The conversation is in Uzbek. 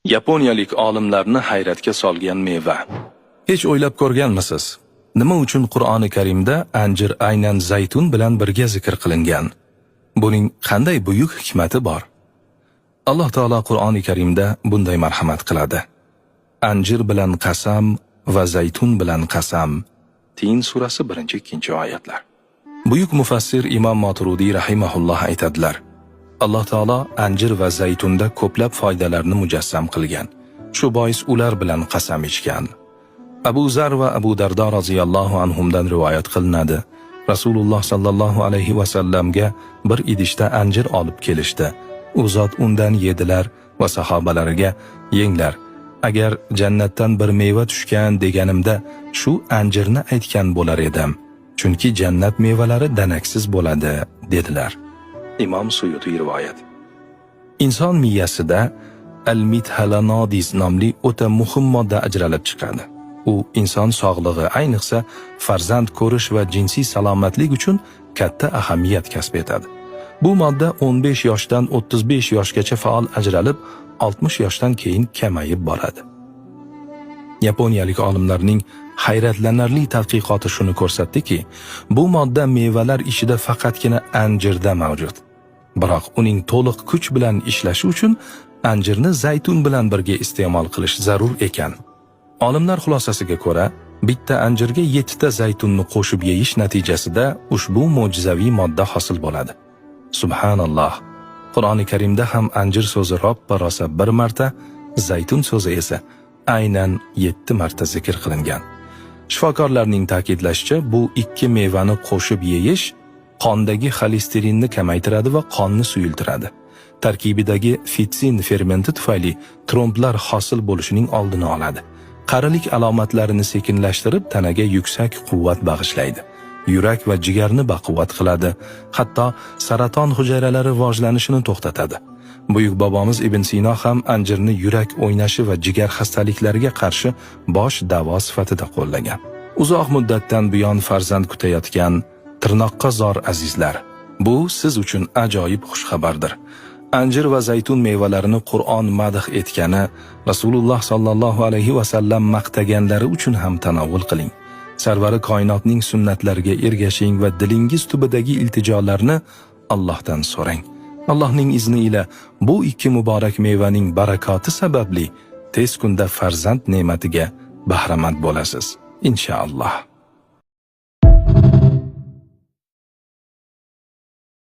Yaponiyalik olimlarni hayratga solgan meva. Hech o'ylab ko'rganmisiz? Nima uchun Qur'oni Karimda anjir aynan zaytun bilan birga zikr qilingan? Buning qanday buyuk hikmati bor? Alloh taolo Qur'oni Karimda bunday marhamat qiladi. Anjir bilan qasam va zaytun bilan qasam. Tin surasi 1-2 oyatlar. Buyuk mufassir Imom Moturidiy rahimahulloh aytadilar: Alloh taolo anjir va zaytunda ko'plab foydalarni mujassam qilgan. Shu bois ular bilan qasam ichgan. Abu Zar va Abu Dardo roziyallohu anhumdan rivoyat qilinadi. Rasululloh sallallohu alayhi va sallamga bir idishda anjir olib kelishdi. U zot undan yedilar va sahobalariga: "Yenglar, agar jannatdan bir meva tushgan deganimda shu anjirni aytgan bo'lar edim. Chunki jannat mevalari danaksiz bo'ladi", dedilar. Imom Suyuti rivoyat. Inson miyasida al-mithalanodiz nomli o'ta muhim modda ajralib chiqadi. U inson sog'lig'i, ayniqsa farzand ko'rish va jinsiy salomatlik uchun katta ahamiyat kasb etadi. Bu modda 15 yoshdan 35 yoshgacha faol ajralib, 60 yoshdan keyin kamayib boradi. Yaponiyalik olimlarning hayratlanarli tadqiqoti shuni ko'rsatdiki, bu modda mevalar ichida faqatgina anjirda mavjud. Biroq uning to'liq kuch bilan ishlashi uchun anjirni zaytun bilan birga iste'mol qilish zarur ekan. Olimlar xulosasiga ko'ra, bitta anjirga 7 ta zaytunni qo'shib yeyish natijasida ushbu mo'jizaviy modda hosil bo'ladi. Subhanalloh. Qur'oni Karimda ham anjir so'zi roppa-rosa 1 marta, zaytun so'zi esa aynan 7 marta zikr qilingan. Shifokorlarning ta'kidlashicha, bu ikki mevani qo'shib yeyish qondagi xolesterinni kamaytiradi va qonni suyultiradi. Tarkibidagi fitsin fermenti tufayli tromblar hosil bo'lishining oldini oladi. Qarilik alomatlarini sekinlashtirib, tanaga yuksak quvvat bag'ishlaydi. Yurak va jigarni baquvvat qiladi. Hatto saraton hujayralari rivojlanishini to'xtatadi. Buyuk bobomiz Ibn Sino ham anjirni yurak o'ynashi va jigar xastaliklariga qarshi bosh davo sifatida qo'llagan. Uzoq muddatdan buyon farzand kutayotgan tirnoqqa zor azizlar, bu siz uchun ajoyib xushxabardir. Anjir va zaytun mevalarini Qur'on madh etgani, Rasululloh sallallohu alayhi va sallam maqtaganlari uchun ham tanovul qiling. Sarvari koinotning sunnatlariga ergashing va dilingiz tubidagi iltijolarni Allohdan so'rang. Allohning izni ila bu ikki muborak mevaning barakoti sababli tez kunda farzand ne'matiga bahramand bo'lasiz, inshaalloh.